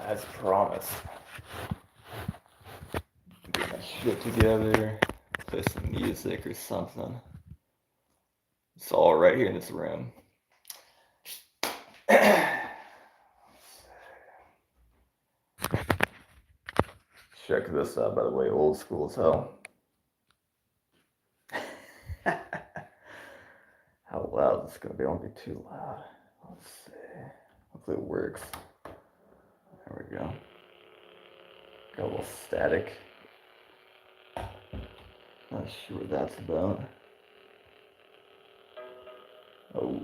As promised. Get my shit together, play some music or something. It's all right here in this room. Check this out, by the way, old school as hell. How loud is this gonna be? I won't be too loud. Let's see. Hopefully it works. There we go. Got a little static. Not sure what that's about. Oh.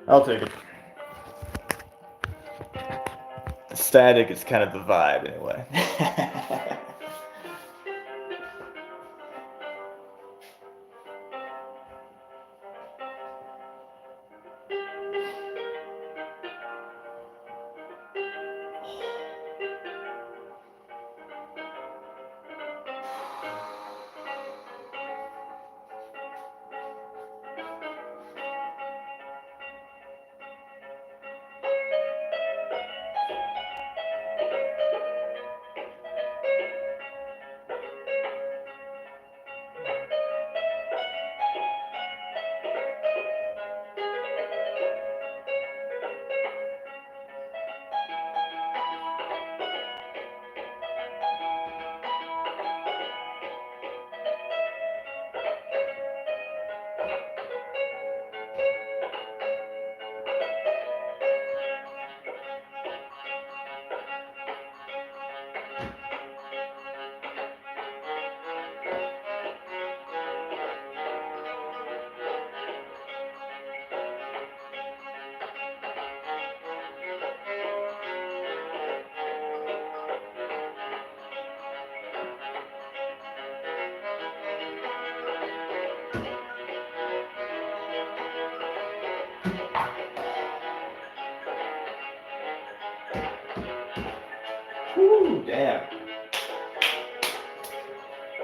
I'll take it. Static is kind of the vibe, anyway. Woo, damn.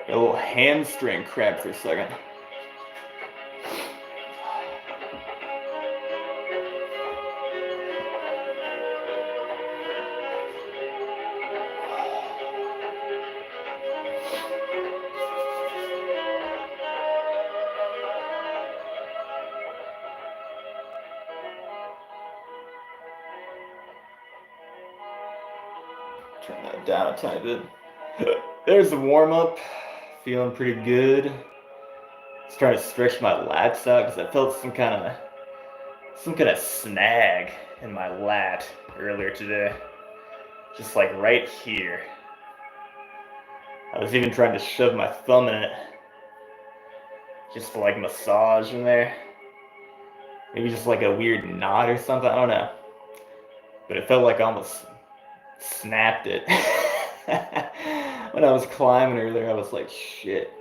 A little hamstring cramp for a second. Turn that down a tiny bit. There's the warm-up. Feeling pretty good. Just trying to stretch my lats out because I felt some kind of snag in my lat earlier today. Just like right here. I was even trying to shove my thumb in it. Just to like massage in there. Maybe just like a weird knot or something, I don't know. But it felt like I almost snapped it. When I was climbing earlier, I was like, shit,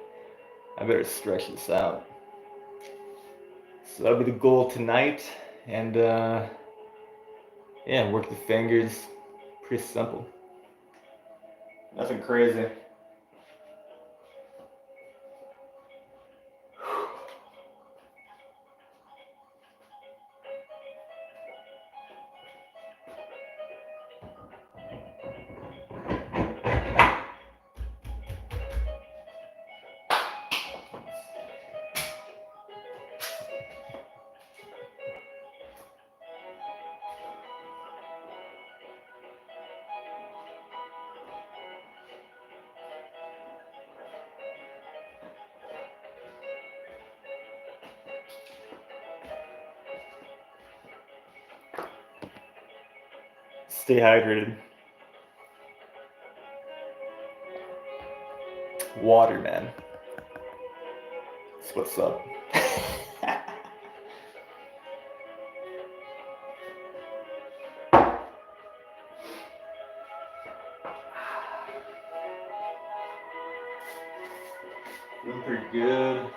I better stretch this out. So that'll be the goal tonight. And yeah, work the fingers. Pretty simple. Nothing crazy. Stay hydrated. Water, man. That's what's up. Feeling pretty good.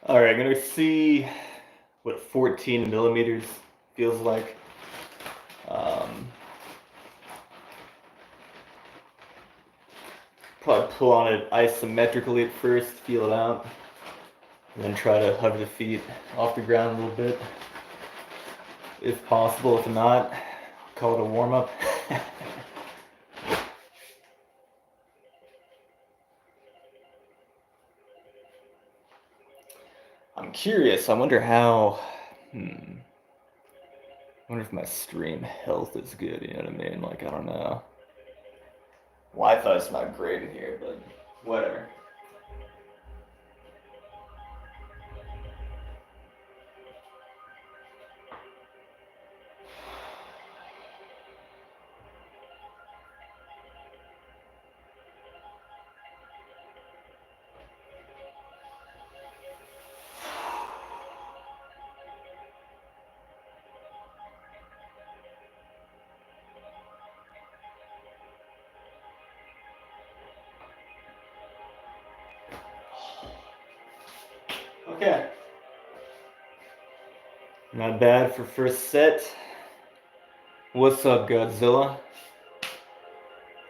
All right, I'm gonna see what 14 millimeters feels like. Probably pull on it isometrically at first, feel it out, and then try to hover the feet off the ground a little bit, if possible. If not, call it a warm-up. I'm curious. I wonder how. I wonder if my stream health is good. You know what I mean? Like, I don't know. Wi-Fi's not great in here, but whatever. Okay. Not bad for first set. What's up, Godzilla?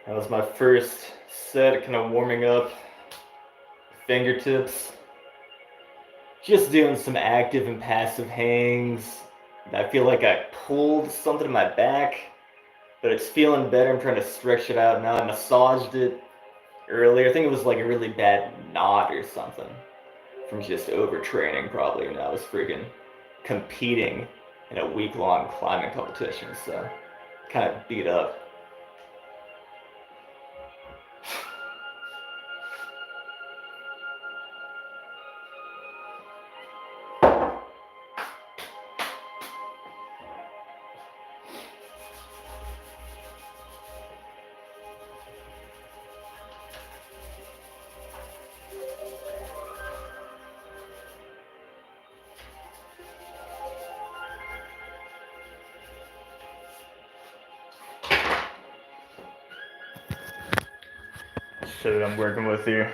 That was my first set, kind of warming up fingertips. Just doing some active and passive hangs. I feel like I pulled something in my back, but it's feeling better. I'm trying to stretch it out now. I massaged it earlier. I think it was like a really bad knot or something from just overtraining probably. And I was freaking competing in a week-long climbing competition, so kind of beat up. Shit, I'm working with you.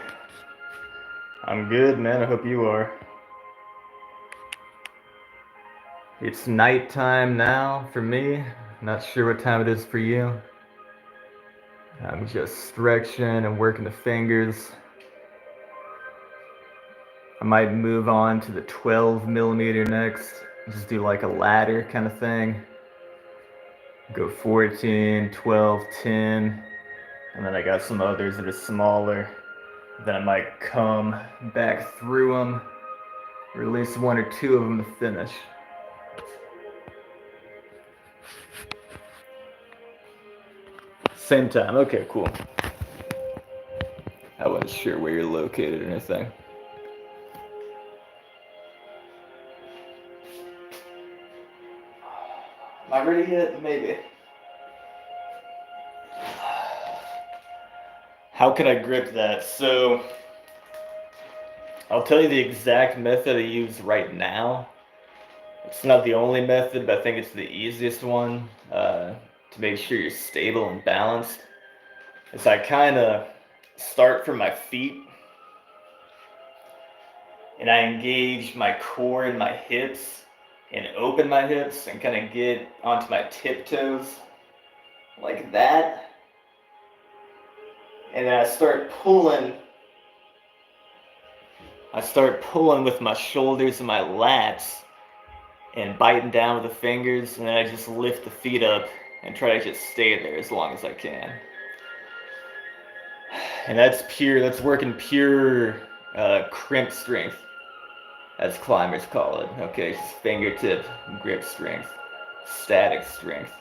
I'm good, man. I hope you are. It's nighttime now for me. Not sure what time it is for you. I'm just stretching and working the fingers. I might move on to the 12 millimeter next. Just do like a ladder kind of thing. Go 14, 12, 10. And then I got some others that are smaller. Then I might come back through them, release one or two of them to finish. Same time. Okay, cool. I wasn't sure where you're located or anything. Am I ready yet? Maybe. How can I grip that? So, I'll tell you the exact method I use right now. It's not the only method, but I think it's the easiest one to make sure you're stable and balanced. Is I kind of start from my feet and I engage my core and my hips and open my hips and kind of get onto my tiptoes like that. And then I start pulling with my shoulders and my lats and biting down with the fingers, and then I just lift the feet up and try to just stay there as long as I can. And that's working pure crimp strength, as climbers call it. Okay, just fingertip grip strength, static strength.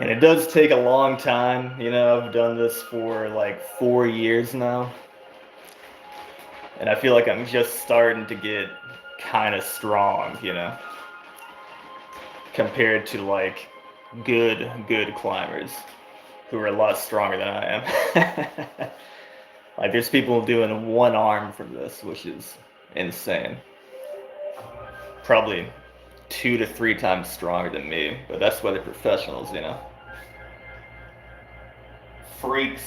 And it does take a long time. You know, I've done this for like 4 years now. And I feel like I'm just starting to get kind of strong, you know, compared to like good climbers who are a lot stronger than I am. Like there's people doing one arm from this, which is insane. Probably 2 to 3 times stronger than me, but that's why they're professionals, you know. Freaks.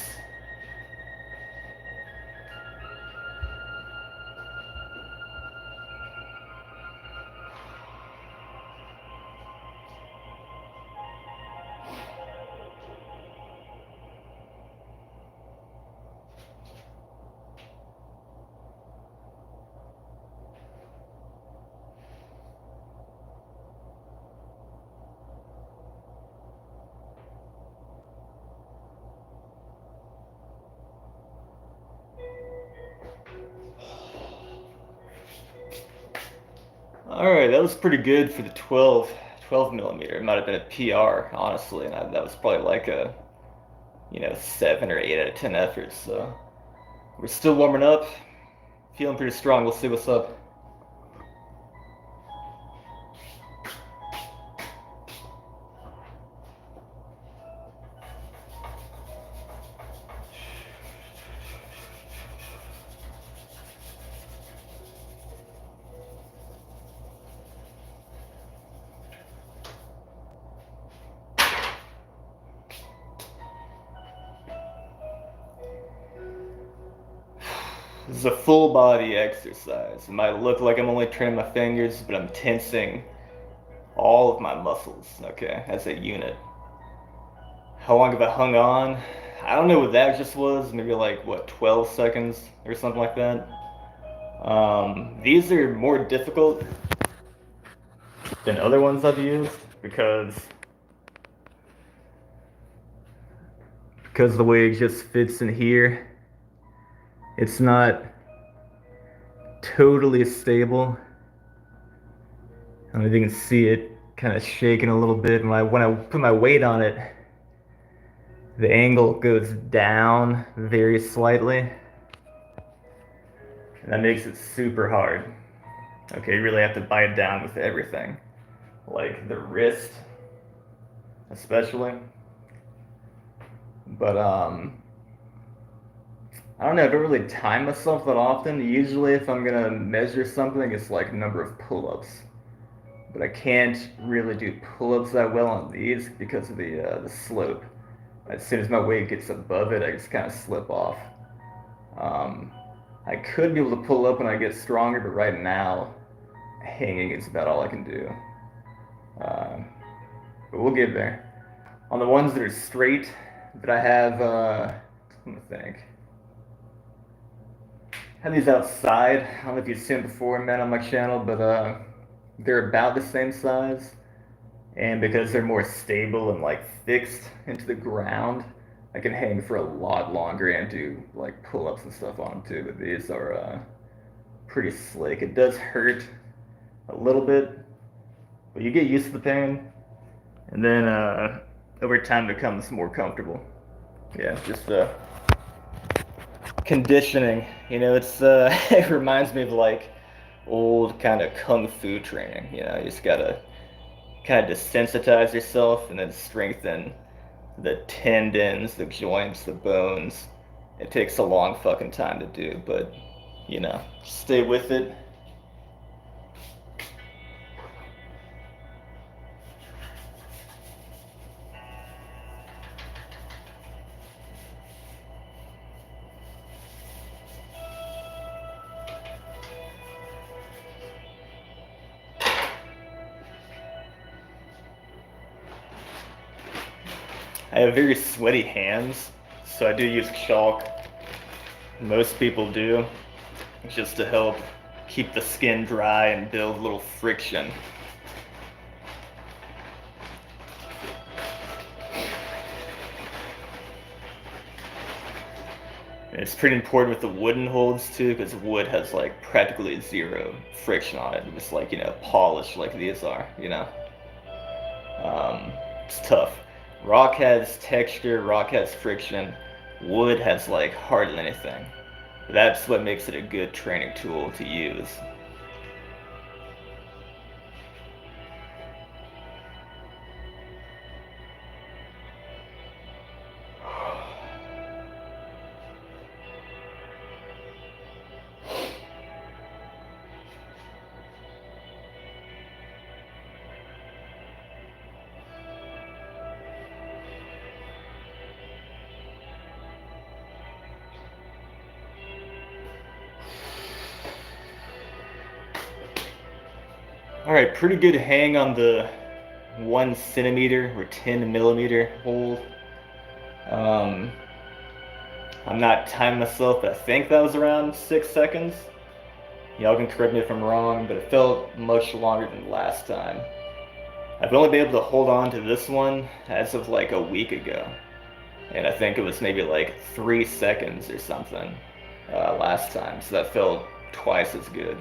Alright, that was pretty good for the 12 millimeter. It might have been a PR, honestly, and that was probably like a, 7 or 8 out of 10 efforts, so we're still warming up, feeling pretty strong. We'll see what's up. This is a full body exercise. It might look like I'm only training my fingers, but I'm tensing all of my muscles, okay, as a unit. How long have I hung on? I don't know what that just was. Maybe like, what, 12 seconds or something like that. These are more difficult than other ones I've used because the way it just fits in here, it's not totally stable. I don't know if you can see it kind of shaking a little bit. When I put my weight on it, the angle goes down very slightly. And that makes it super hard. Okay, you really have to bite down with everything. Like the wrist, especially. But I don't know, I don't really time myself that often. Usually if I'm gonna measure something, it's like number of pull-ups. But I can't really do pull-ups that well on these because of the slope. As soon as my weight gets above it, I just kind of slip off. I could be able to pull up when I get stronger, but right now, hanging is about all I can do. But we'll get there. On the ones that are straight, that I have, let me think. I have these outside. I don't know if you've seen them before, man, on my channel, but they're about the same size. And because they're more stable and like fixed into the ground, I can hang for a lot longer and do like pull-ups and stuff on them too. But these are pretty slick. It does hurt a little bit, but you get used to the pain, and then over time it becomes more comfortable. Yeah, just conditioning. It's it reminds me of like old kind of kung fu training. You just gotta kind of desensitize yourself and then strengthen the tendons, the joints, the bones. It takes a long fucking time to do, but stay with it. I have very sweaty hands, so I do use chalk. Most people do, just to help keep the skin dry and build a little friction. And it's pretty important with the wooden holds too, because wood has like practically zero friction on it. It's like, polished like these are. It's tough. Rock has texture, rock has friction, wood has like hardly anything. That's what makes it a good training tool to use. All right, pretty good hang on the 1 centimeter or 10 millimeter hold. Um, I'm not timing myself, but I think that was around 6 seconds. Y'all can correct me if I'm wrong, but it felt much longer than last time. I've only been able to hold on to this one as of like a week ago. And I think it was maybe like 3 seconds or something last time. So that felt twice as good.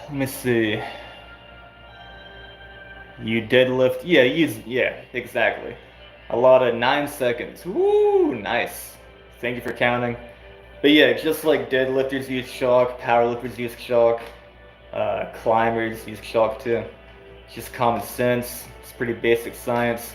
Let me see. You deadlift. Yeah, exactly. A lot of 9 seconds. Woo, nice. Thank you for counting. But yeah, just like deadlifters use chalk, powerlifters use chalk, climbers use chalk too. It's just common sense. It's pretty basic science.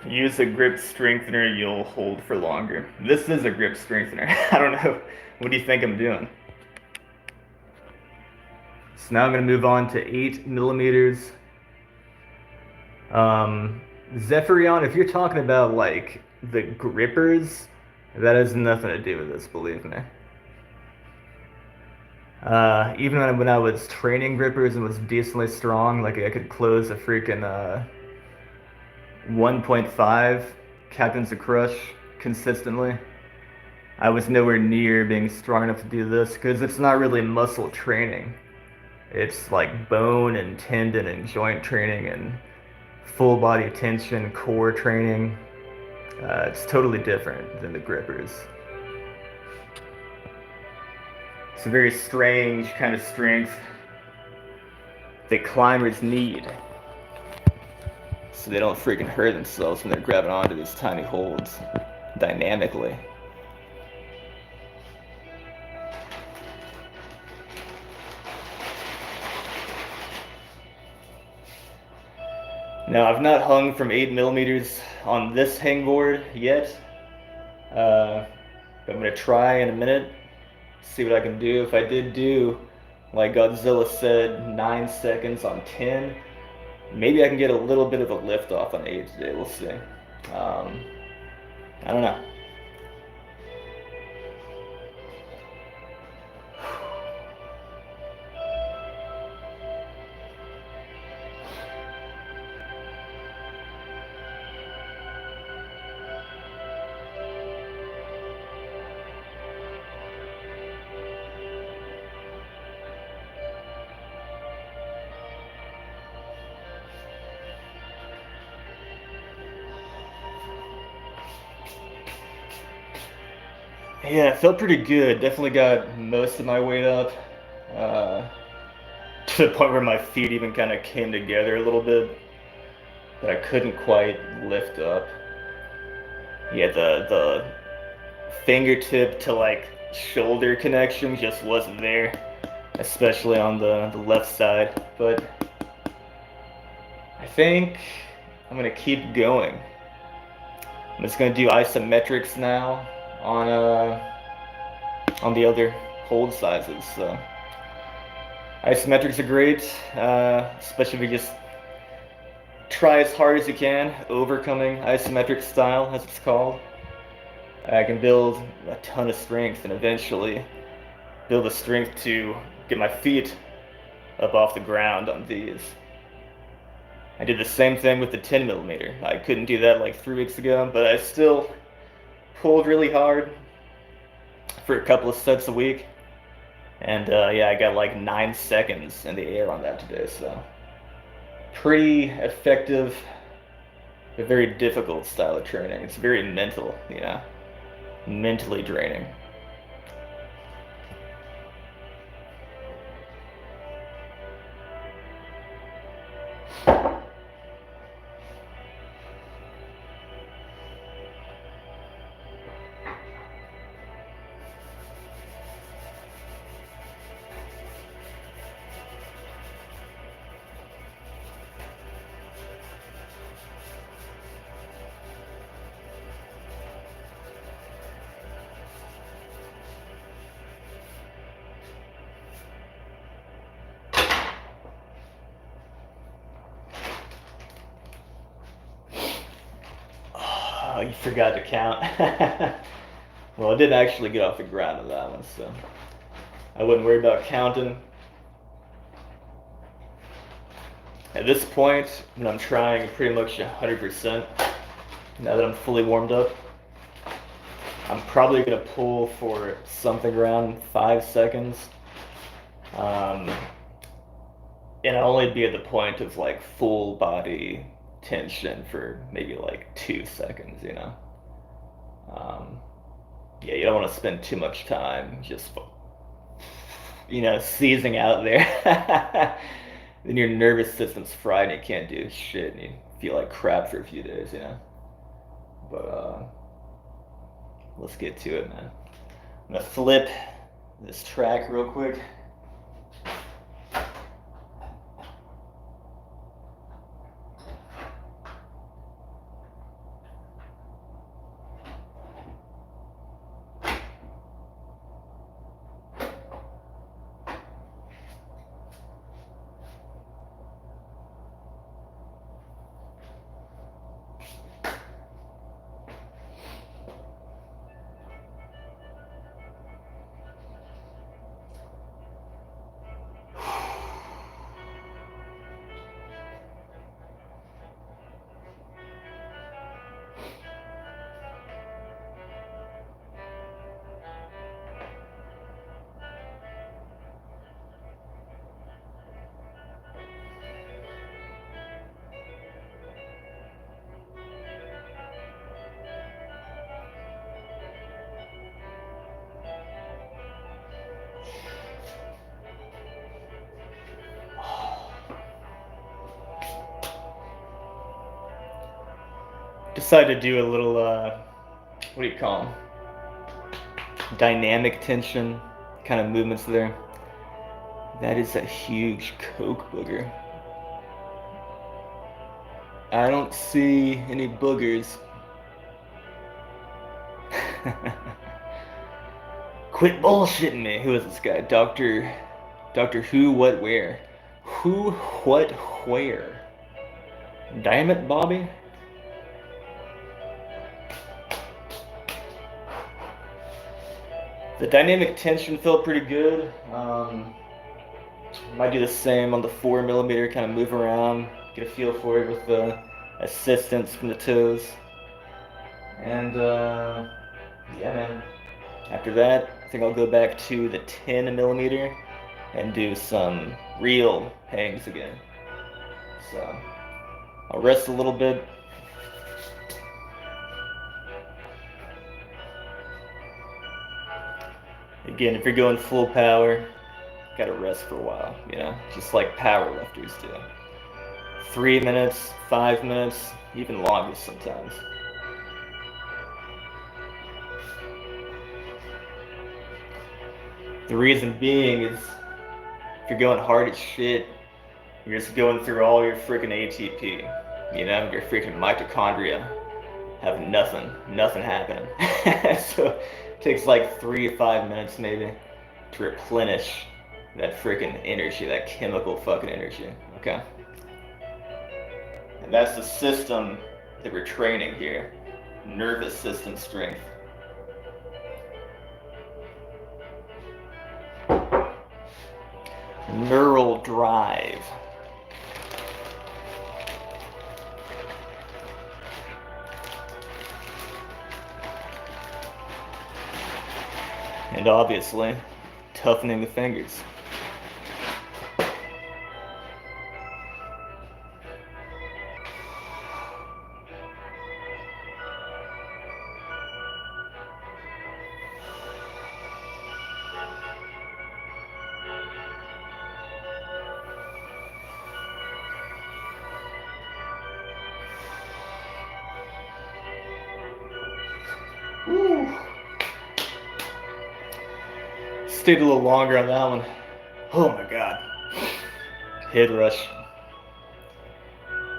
Use a grip strengthener, you'll hold for longer. This is a grip strengthener. I don't know. What do you think I'm doing? So now I'm going to move on to 8 millimeters. Zephyrion, if you're talking about like the grippers, that has nothing to do with this, believe me. Even when I was training grippers and was decently strong, like I could close a freaking 1.5 Captain's a Crush consistently. I was nowhere near being strong enough to do this because it's not really muscle training. It's like bone and tendon and joint training and full body tension, core training. It's totally different than the grippers. It's a very strange kind of strength that climbers need so they don't freaking hurt themselves when they're grabbing onto these tiny holds dynamically. Now, I've not hung from 8 millimeters on this hangboard yet. But I'm going to try in a minute, see what I can do. If I did do, like Godzilla said, 9 seconds on 10, maybe I can get a little bit of a lift off on 8 today. We'll see. I don't know. Yeah, it felt pretty good. Definitely got most of my weight up. Uh, to the point where my feet even kind of came together a little bit, but I couldn't quite lift up. Yeah, the fingertip to like shoulder connection just wasn't there, especially on the left side. But I think I'm gonna keep going. I'm just gonna do isometrics now on the other hold sizes. So isometrics are great, especially if you just try as hard as you can, overcoming isometric style, as it's called. I can build a ton of strength and eventually build the strength to get my feet up off the ground on these. I did the same thing with the 10 millimeter. I couldn't do that like 3 weeks ago, but I still pulled really hard for a couple of sets a week. And yeah, I got like 9 seconds in the air on that today, so pretty effective, but very difficult style of training. It's very mental, mentally draining. Oh, you forgot to count. Well, I didn't actually get off the ground on that one, so I wouldn't worry about counting. At this point, when I'm trying pretty much 100%, now that I'm fully warmed up, I'm probably going to pull for something around 5 seconds. And I'll only be at the point of like full body tension for maybe like 2 seconds, you know? Yeah, you don't want to spend too much time just, you know, seizing out there. Then your nervous system's fried and you can't do shit and you feel like crap for a few days, you know? But, let's get to it, man. I'm gonna flip this track real quick. Decided to do a little, what do you call them? Dynamic tension kind of movements there. That is a huge coke booger. I don't see any boogers. Quit bullshitting me. Who is this guy? Doctor Who, What, Where? Who, What, Where? Damn it, Bobby. The dynamic tension felt pretty good. Might do the same on the 4mm, kind of move around, get a feel for it with the assistance from the toes. And yeah, man. After that, I think I'll go back to the 10mm and do some real hangs again. So I'll rest a little bit. Again, if you're going full power, gotta rest for a while, you know, just like power lifters do. 3 minutes, 5 minutes, even longer sometimes. The reason being is if you're going hard as shit, you're just going through all your freaking ATP. You know, your freaking mitochondria have nothing happening. So it takes like 3 to 5 minutes maybe to replenish that freaking energy, that chemical fucking energy, okay? And that's the system that we're training here. Nervous system strength. Neural drive. And obviously, toughening the fingers. Woo. Stayed a little longer on that one. Oh my god. Head rush.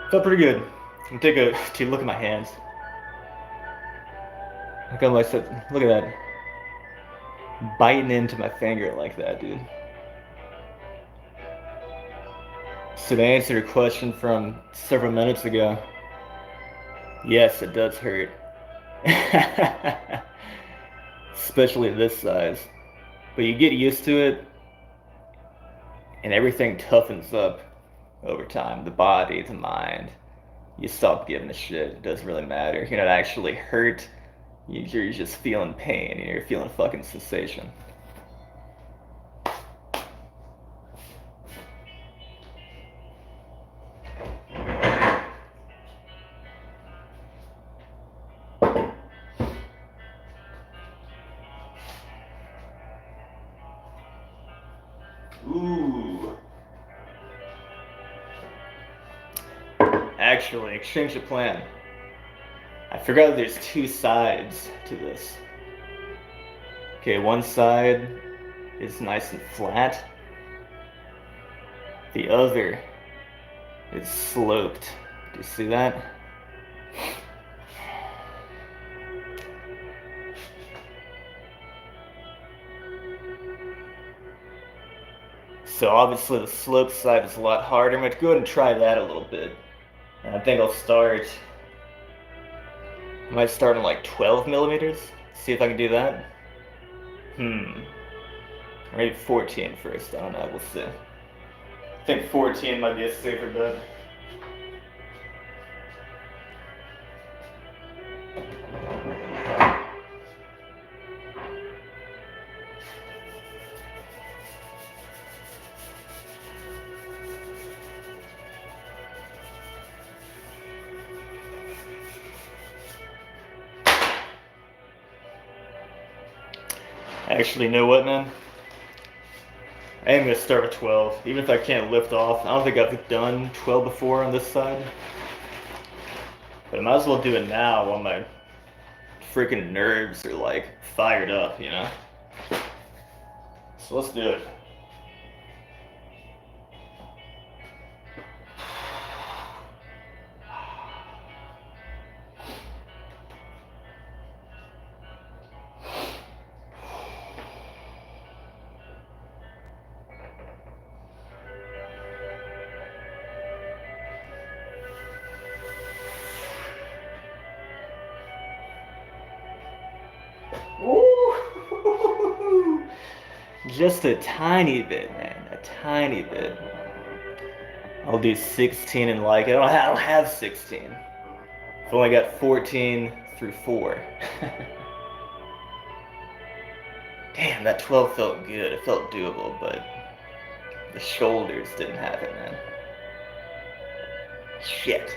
Felt pretty good. I'm gonna take a look at my hands. Look at that. Biting into my finger like that, dude. So to answer your question from several minutes ago, yes, it does hurt. Especially this size. But you get used to it, and everything toughens up over time. The body, the mind. You stop giving a shit. It doesn't really matter. You're not actually hurt. You're just feeling pain. You're feeling fucking sensation. Ooh. Actually, exchange of plan. I forgot there's two sides to this. Okay, one side is nice and flat. The other is sloped. Do you see that? So obviously the slope side is a lot harder. I'm going to go ahead and try that a little bit. And I think I might start on like 12 millimeters. See if I can do that. Or maybe 14 first. I don't know. We'll see. I think 14 might be a safer bet. Actually, you know what, man? I am going to start with 12. Even if I can't lift off. I don't think I've done 12 before on this side. But I might as well do it now while my freaking nerves are like fired up, you know? So let's do it. Ooh. Just a tiny bit, man. A tiny bit. I'll do 16 and like it. I don't have 16. I've only got 14 through 4. Damn, that 12 felt good. It felt doable, but the shoulders didn't have it, man. Shit.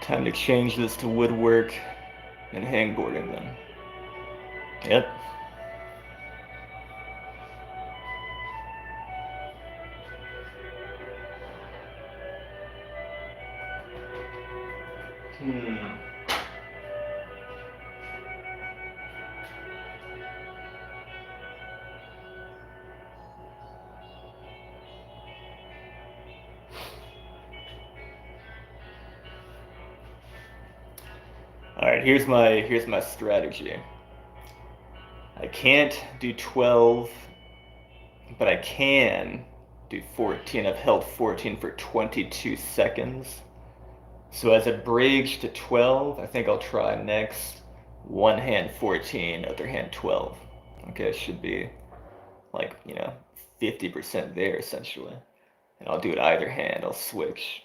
Time to change this to woodwork and hangboarding then. Yep. All right, here's my strategy. I can't do 12, but I can do 14. I've held 14 for 22 seconds. So as a bridge to 12, I think I'll try next. One hand 14, other hand 12. Okay, should be like, 50% there essentially. And I'll do it either hand, I'll switch.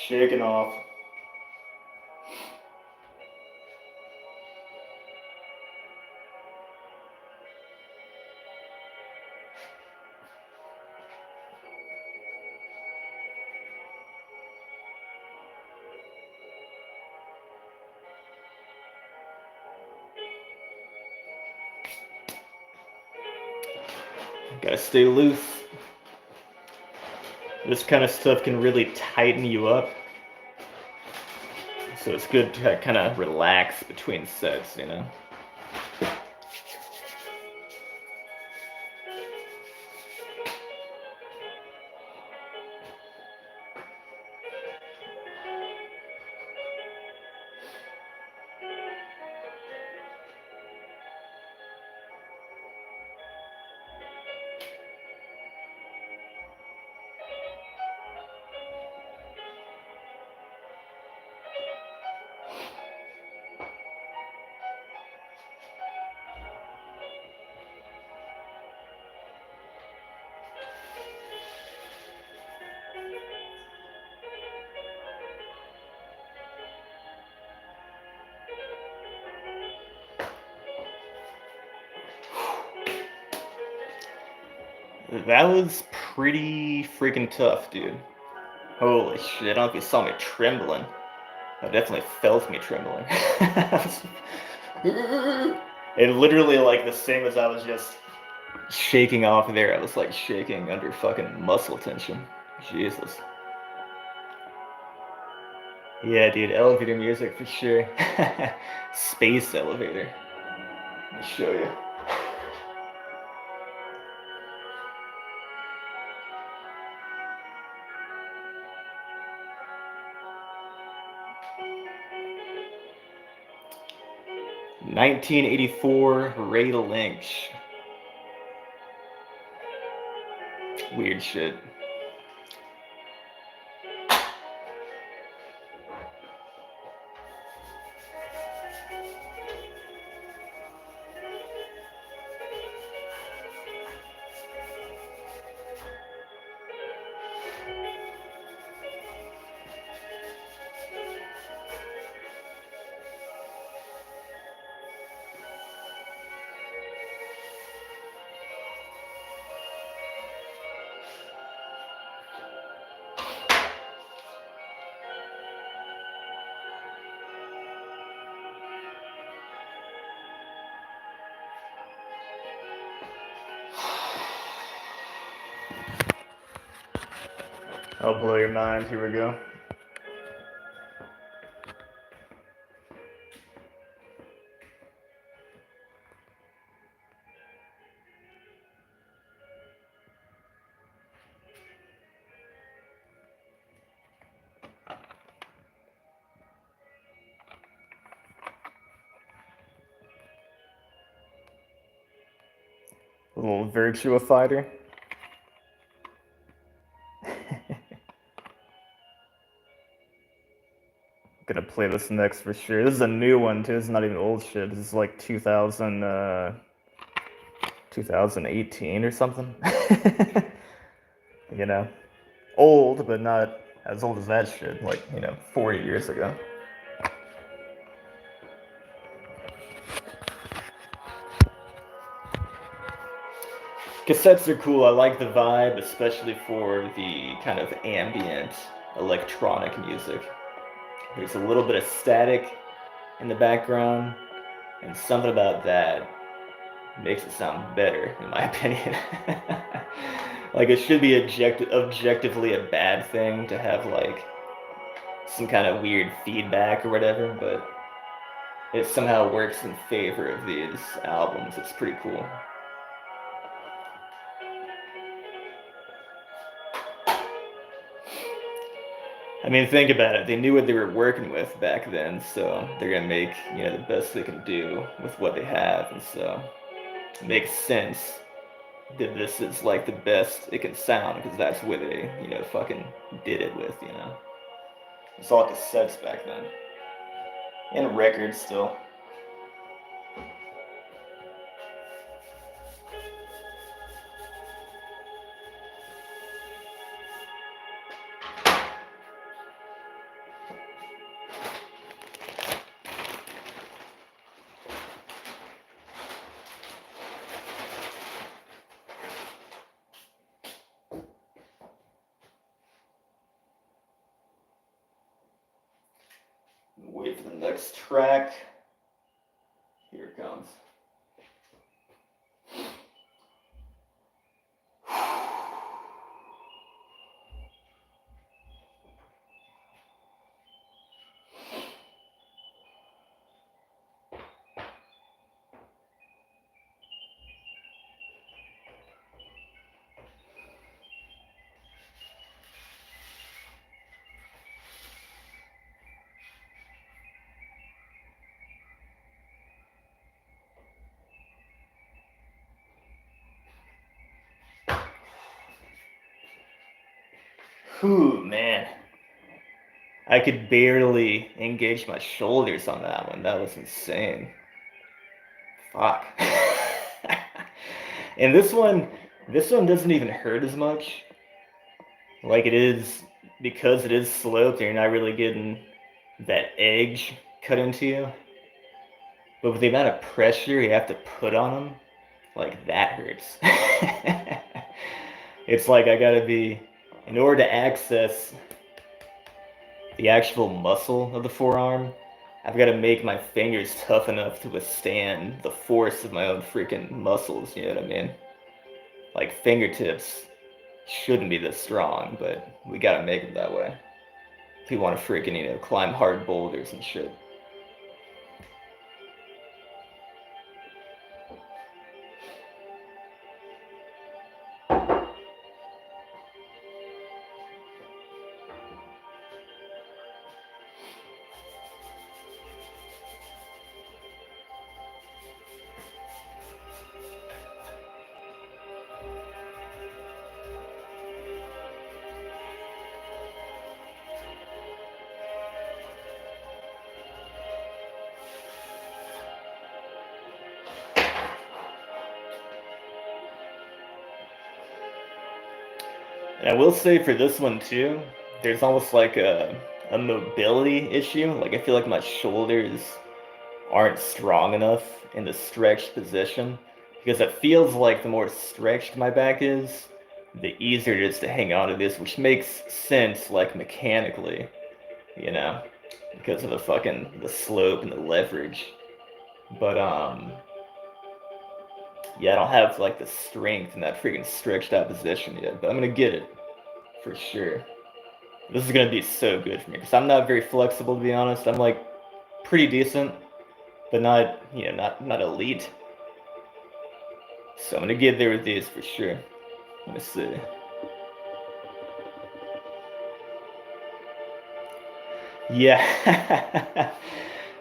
Shaking off. Gotta stay loose. This kind of stuff can really tighten you up. So it's good to kind of relax between sets, you know? That was pretty freaking tough, dude. Holy shit, I don't know if you saw me trembling. I definitely felt me trembling. And literally, like, the same as I was just shaking off there, I was, like, shaking under fucking muscle tension. Jesus. Yeah, dude, elevator music for sure. Space elevator. Let me show you. "1984 Ray Lynch." Weird shit. I'll blow your mind. Here we go. A little Virtua Fighter. Gonna play this next for sure. This is a new one too. This is not even old shit. This is like 2018 or something. You know, old, but not as old as that shit. Like, 40 years ago. Cassettes are cool. I like the vibe, especially for the kind of ambient electronic music. There's a little bit of static in the background, and something about that makes it sound better, in my opinion. Like, it should be objectively a bad thing to have, like, some kind of weird feedback or whatever, but it somehow works in favor of these albums. It's pretty cool. I mean, think about it. They knew what they were working with back then, so they're gonna make, the best they can do with what they have, and so it makes sense that this is like the best it can sound, because that's what they, fucking did it with. It's all cassettes back then. And records still. Wait for the next track. Here it comes. Whew, man. I could barely engage my shoulders on that one. That was insane. Fuck. And this one doesn't even hurt as much. Like it is, because it is sloped and you're not really getting that edge cut into you. But with the amount of pressure you have to put on them, like that hurts. It's like I gotta be, in order to access the actual muscle of the forearm, I've got to make my fingers tough enough to withstand the force of my own freaking muscles, you know what I mean? Like fingertips shouldn't be this strong, but we gotta make them that way. If you want to freaking, climb hard boulders and shit. And I will say for this one too, there's almost like a mobility issue. Like I feel like my shoulders aren't strong enough in the stretched position, because it feels like the more stretched my back is, the easier it is to hang on to this, which makes sense like mechanically, you know, because of the slope and the leverage. But yeah, I don't have like the strength in that freaking stretched out position yet, but I'm gonna get it for sure. This is gonna be so good for me because I'm not very flexible, to be honest. I'm like pretty decent, but not, not elite. So I'm gonna get there with these for sure. Let me see. Yeah.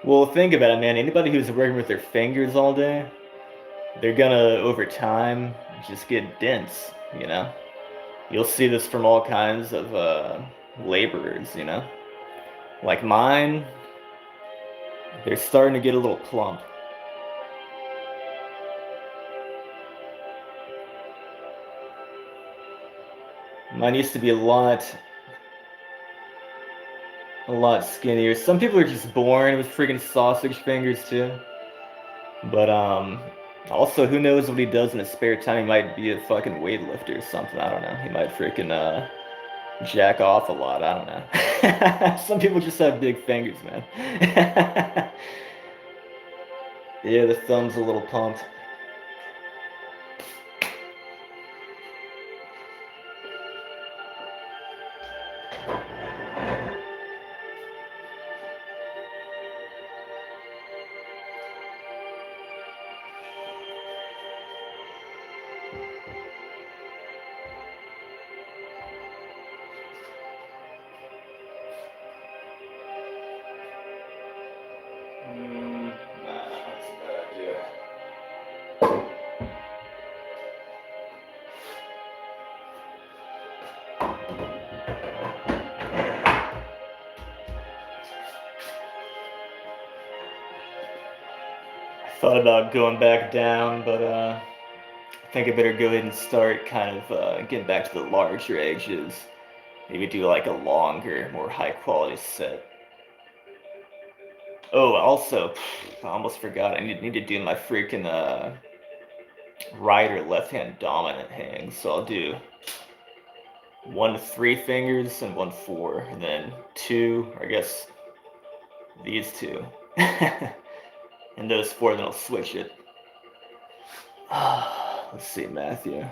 Well, think about it, man. Anybody who's working with their fingers all day, they're gonna, over time, just get dense, you know? You'll see this from all kinds of laborers, you know? Like mine, they're starting to get a little plump. Mine used to be a lot skinnier. Some people are just born with freaking sausage fingers too. But also who knows what he does in his spare time? He might be a fucking weightlifter or something. I don't know. He might freaking jack off a lot. I don't know. Some people just have big fingers, man. Yeah, the thumb's a little pumped. Nah, that's a bad idea. I thought about going back down, but I think I better go ahead and start kind of getting back to the larger edges. Maybe do like a longer, more high quality set. Oh, also, I almost forgot. I need to do my freaking right or left hand dominant hang. So I'll do 1 to 3 fingers and 1 4, and then 2, or I guess these 2, and those 4. Then I'll switch it. Let's see, Matthew.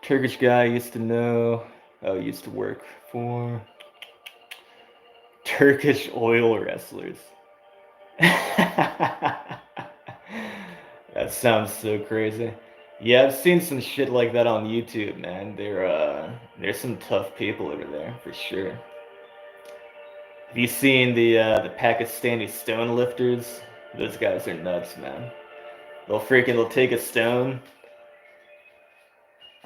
Turkish guy used to know. Oh, used to work for Turkish oil wrestlers. That sounds so crazy. Yeah, I've seen some shit like that on YouTube, man. There's some tough people over there for sure. Have you seen the Pakistani stone lifters? Those guys are nuts, man. They'll take a stone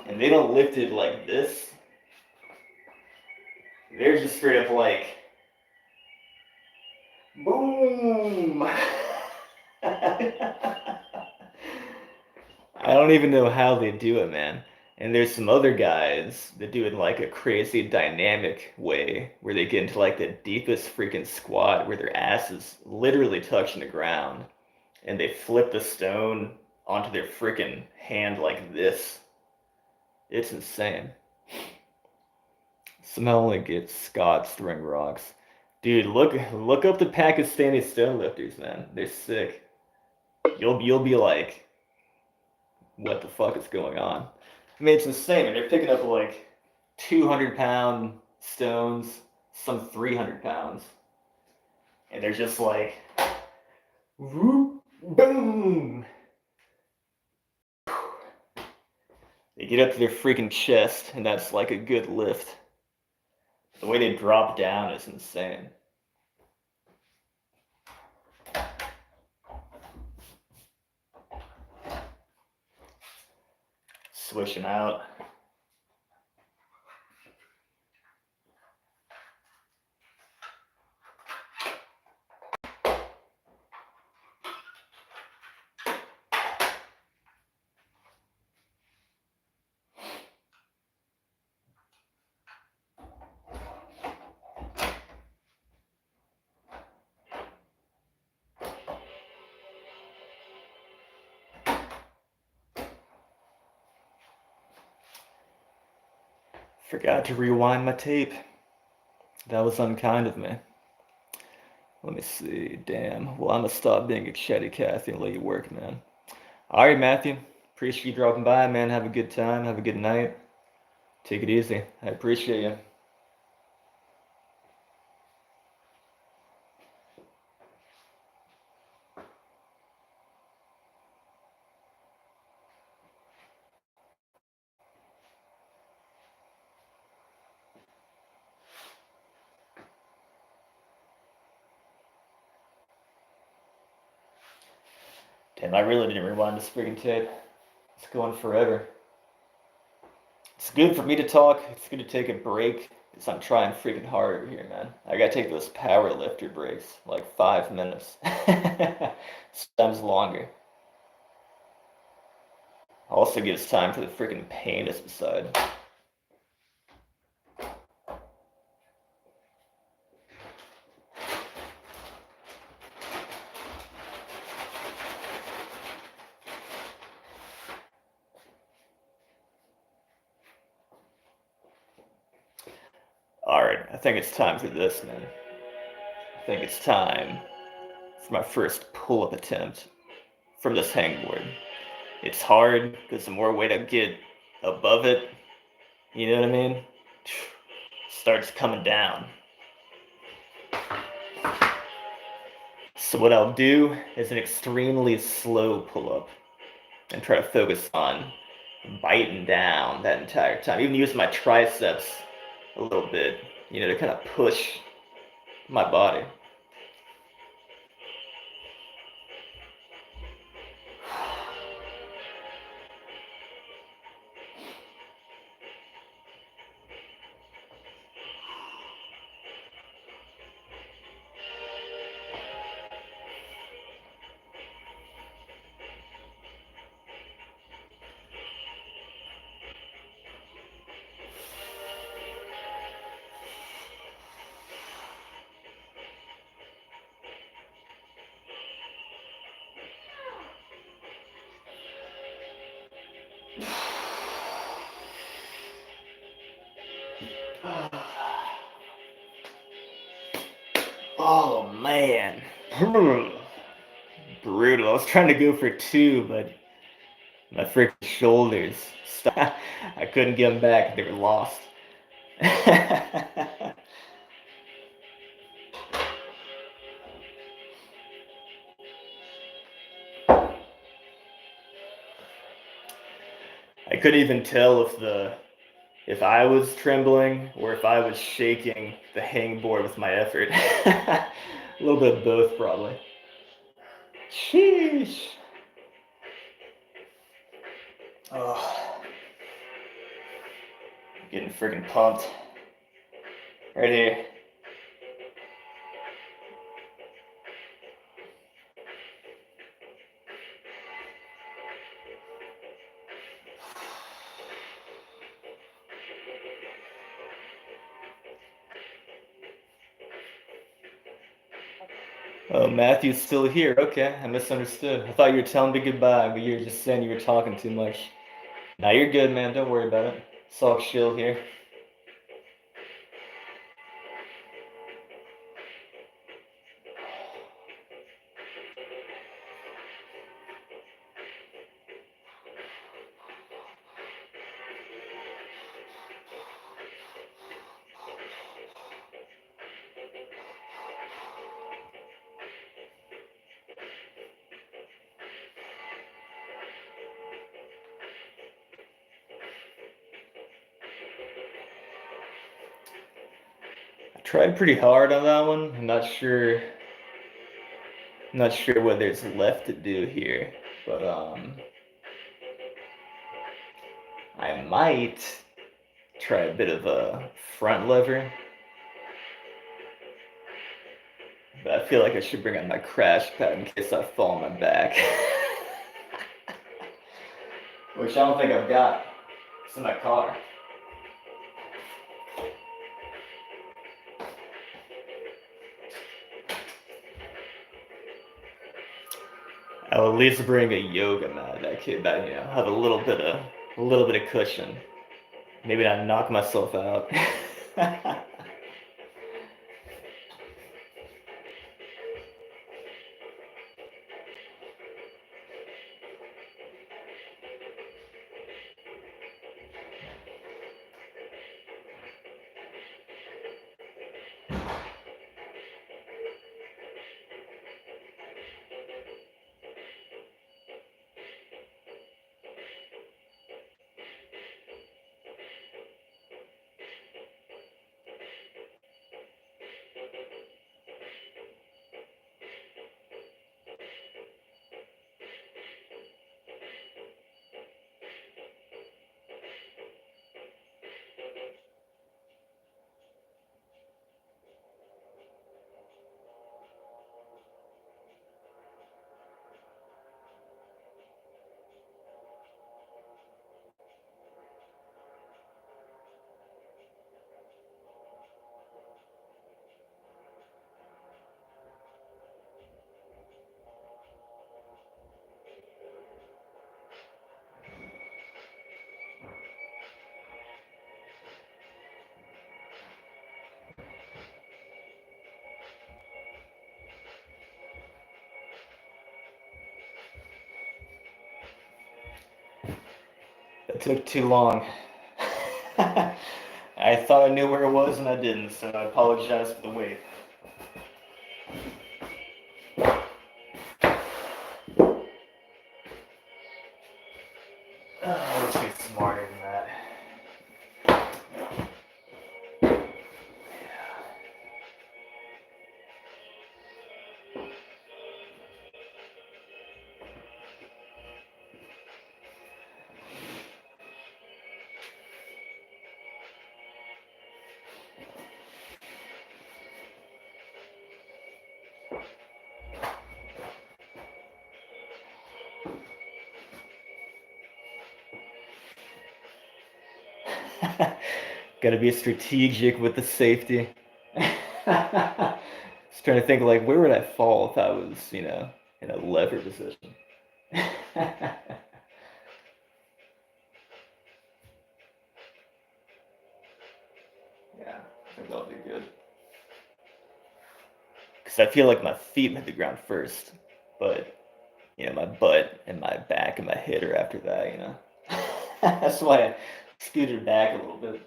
and they don't lift it like this. They're just straight up like, boom. I don't even know how they do it, man. And there's some other guys that do it in like a crazy dynamic way where they get into like the deepest freaking squat where their ass is literally touching the ground and they flip the stone onto their freaking hand like this. It's insane. Somehow only get Scots throwing rocks. Dude, look up the Pakistani stone lifters, man. They're sick. You'll be like, what the fuck is going on? I mean, it's insane. And they're picking up like 200-pound stones, some 300 pounds, and they're just like, whoop, boom. They get up to their freaking chest, and that's like a good lift. The way they drop down is insane. Switching out. Forgot to rewind my tape. That was unkind of me. Let me see. Damn. Well, I'm gonna stop being a chatty Cathy and let you work, man. All right, Matthew. Appreciate you dropping by, man. Have a good time. Have a good night. Take it easy. I appreciate you. Damn, I really didn't rewind this freaking tape. It's going forever. It's good for me to talk. It's good to take a break. Because I'm trying freaking hard here, man. I gotta take those power lifter breaks, like 5 minutes. Sometimes longer. Also gives time for the freaking pain to subside. Alright, I think it's time for this, man. I think it's time for my first pull-up attempt from this hangboard. It's hard because the more weight I get above it, you know what I mean? Starts coming down. So what I'll do is an extremely slow pull-up and try to focus on biting down that entire time. Even use my triceps a little bit, you know, to kind of push my body. Oh man. Brutal. I was trying to go for two, but my freaking shoulders stopped. I couldn't get them back. They were lost. I couldn't even tell if I was trembling or if I was shaking the hangboard with my effort. A little bit of both, probably. Sheesh. Oh, getting freaking pumped. Right here. Oh, Matthew's still here. Okay, I misunderstood. I thought you were telling me goodbye, but you were just saying you were talking too much. Now you're good, man. Don't worry about it. It's all chill here. I tried pretty hard on that one. I'm not sure. I'm not sure what there's left to do here, but I might try a bit of a front lever. But I feel like I should bring out my crash pad in case I fall on my back. Which I don't think I've got. It's in my car. I'll at least bring a yoga mat that could, have a little bit of cushion. Maybe not knock myself out. It took too long. I thought I knew where it was and I didn't, so I apologize for the wait. Let's be smarter than that. Gotta be strategic with the safety. Just trying to think like where would I fall if I was, in a lever position. Yeah, I think that'll be good. Because I feel like my feet hit the ground first, but my butt and my back and my head are after that. That's why I scooted back a little bit.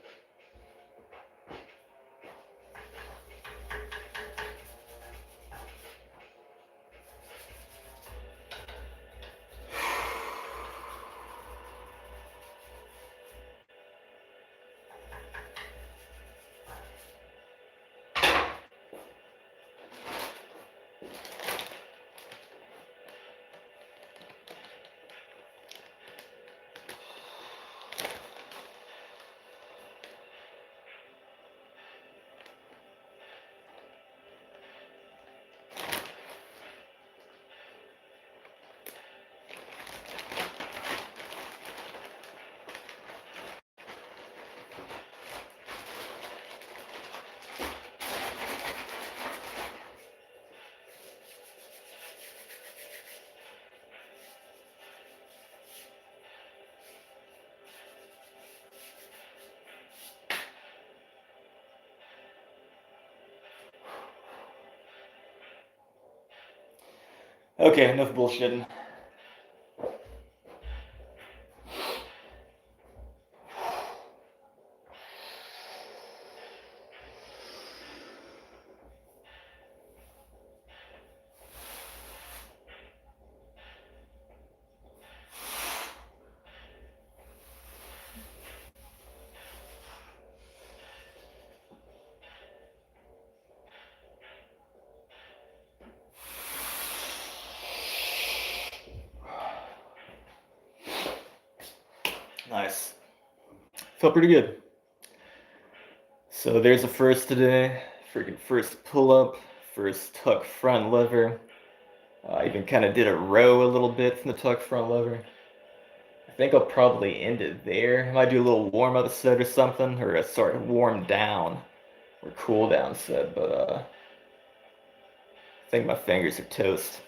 Okay, enough bullshitting. Nice. Felt pretty good. So there's a first today. Freaking first pull up, first tuck front lever. I even kind of did a row a little bit from the tuck front lever. I think I'll probably end it there. I might do a little warm up set or something, or warm down or cool down set, but I think my fingers are toast.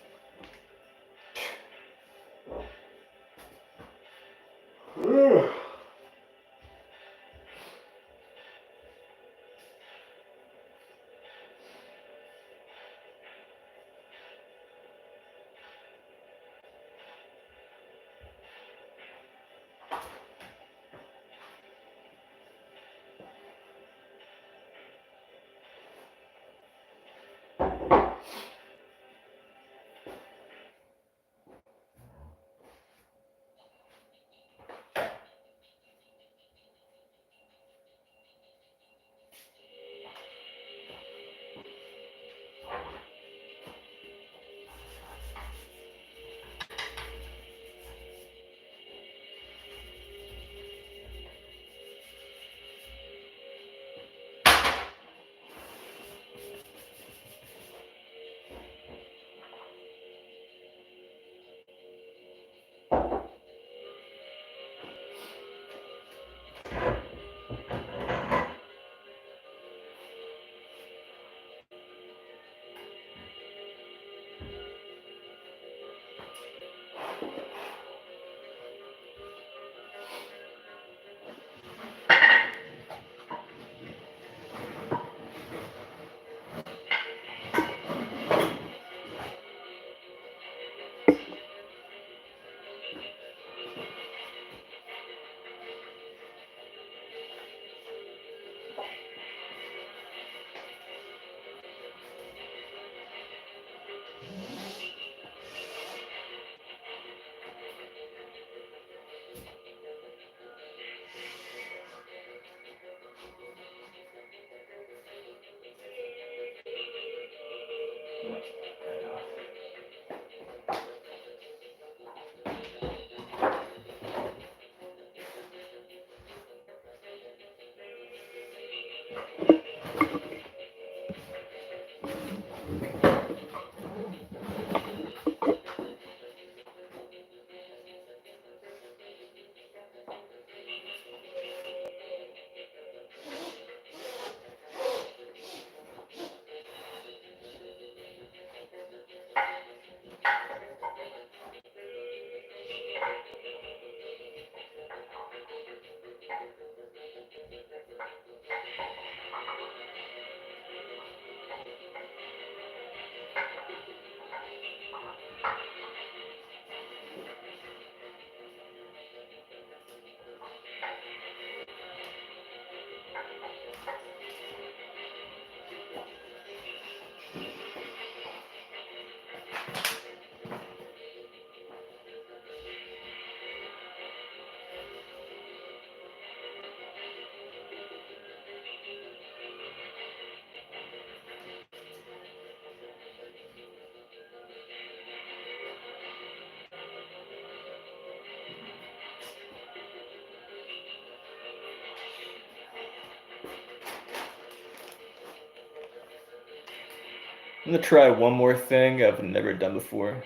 I'm gonna try one more thing I've never done before.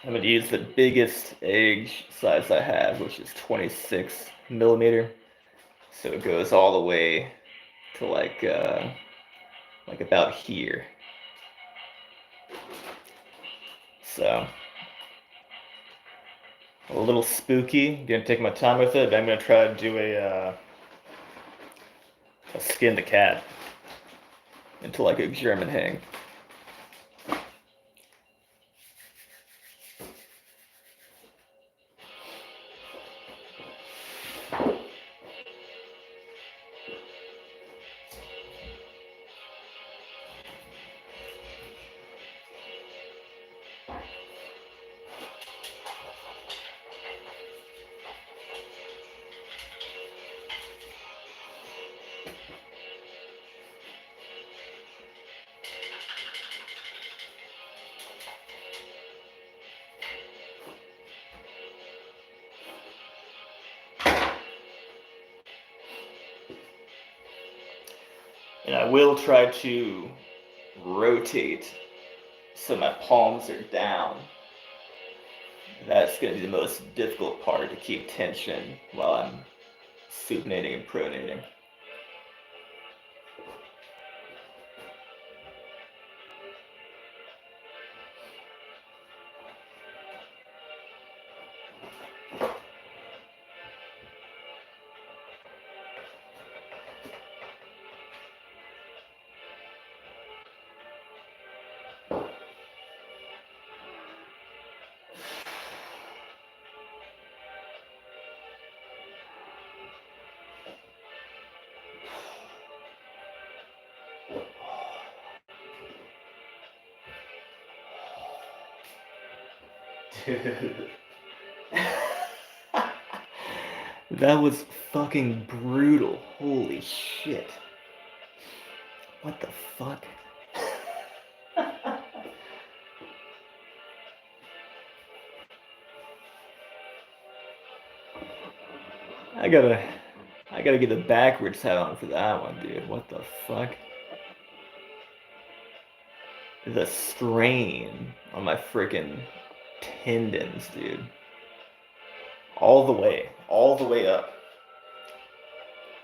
I'm gonna use the biggest edge size I have, which is 26 millimeter. So it goes all the way to like about here. So a little spooky. Gonna take my time with it, but I'm gonna try to do a skin the cat into like a German hang. And I will try to rotate so my palms are down. That's going to be the most difficult part, to keep tension while I'm supinating and pronating. Dude. That was fucking brutal. Holy shit. What the fuck? I gotta I gotta get the backwards hat on for that one, dude. What the fuck? The strain on my freaking tendons, dude. All the way up.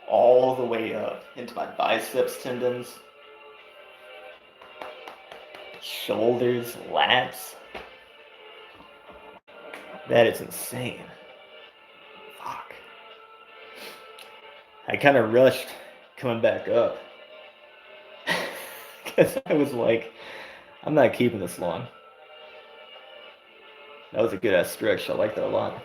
All the way up into my biceps tendons, shoulders, lats. That is insane. Fuck. I kind of rushed coming back up. Because I was like, I'm not keeping this long. That was a good ass stretch. I like that a lot.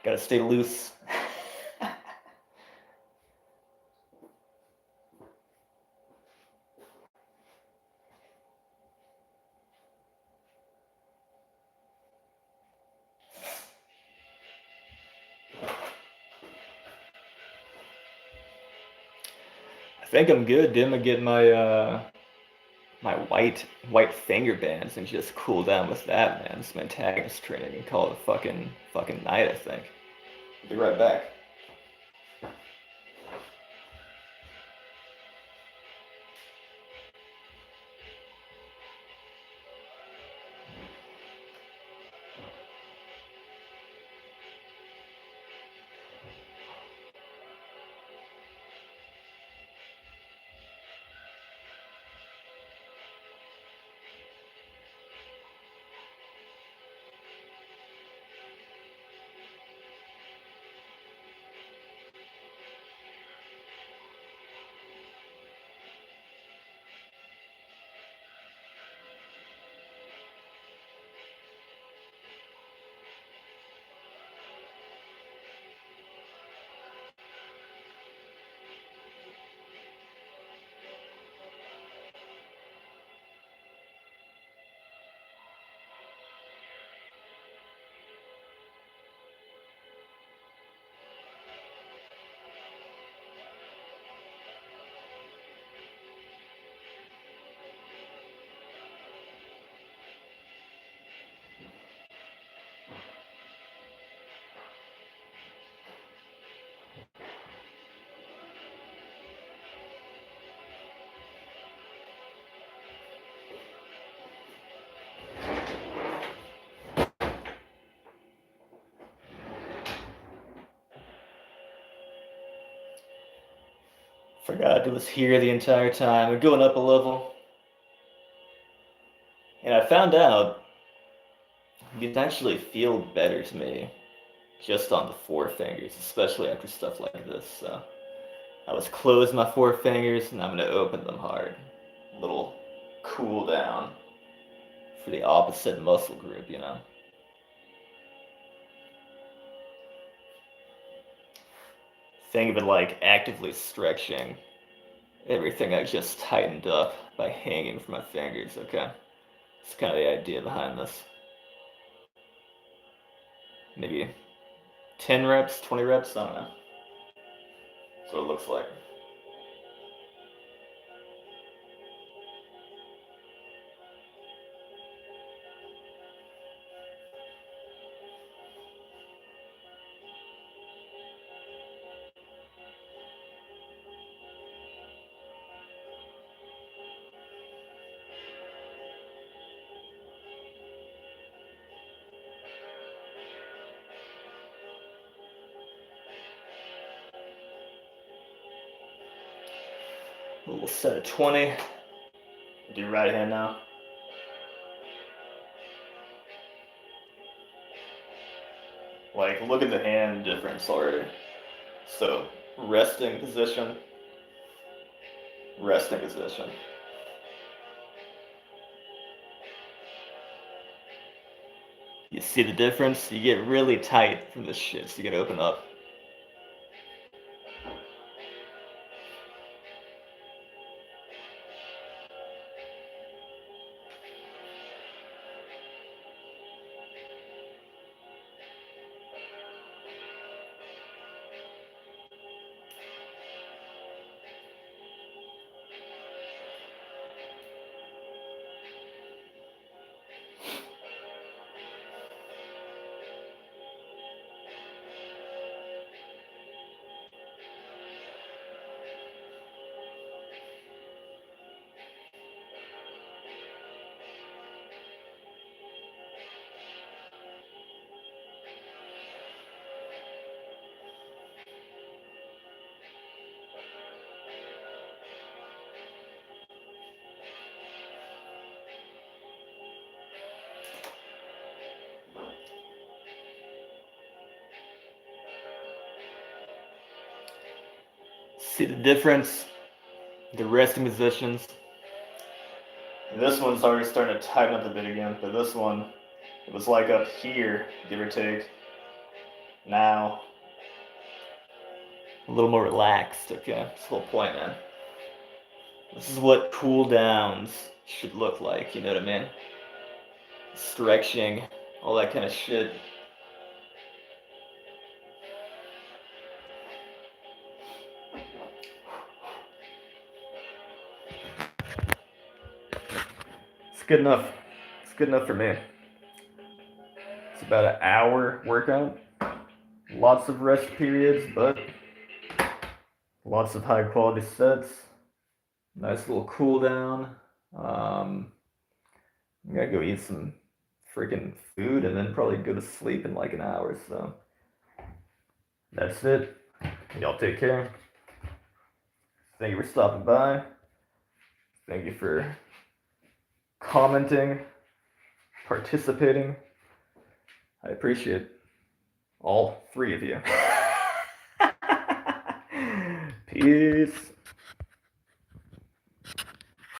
Gotta stay loose. I think I'm good, dude. I'm gonna get my white finger bands and just cool down with that, man. Some antagonist training and call it a fucking night, I think. Be right back. Forgot it was here the entire time. We're going up a level. And I found out it actually feel better to me just on the four fingers, especially after stuff like this. So I was closing my four fingers and I'm gonna open them hard. A little cool down for the opposite muscle group, you know. Think of it like actively stretching everything I just tightened up by hanging from my fingers, okay? It's kind of the idea behind this. Maybe 10 reps, 20 reps, I don't know. That's what it looks like. Little set of 20. Do right hand now. Like, look at the hand difference already. So, resting position, resting position. You see the difference? You get really tight from this shit, so you gotta open up. See the difference? The resting positions. This one's already starting to tighten up a bit again, but this one, it was like up here, give or take. Now, a little more relaxed, okay? That's the whole point, man. This is what cool downs should look like, you know what I mean? Stretching, all that kind of shit. It's good enough. It's good enough for me. It's about an hour workout. Lots of rest periods, but lots of high quality sets. Nice little cool down. I'm gonna go eat some freaking food and then probably go to sleep in like an hour. So that's it. Y'all take care. Thank you for stopping by. Thank you for commenting, participating. I appreciate all three of you. Peace.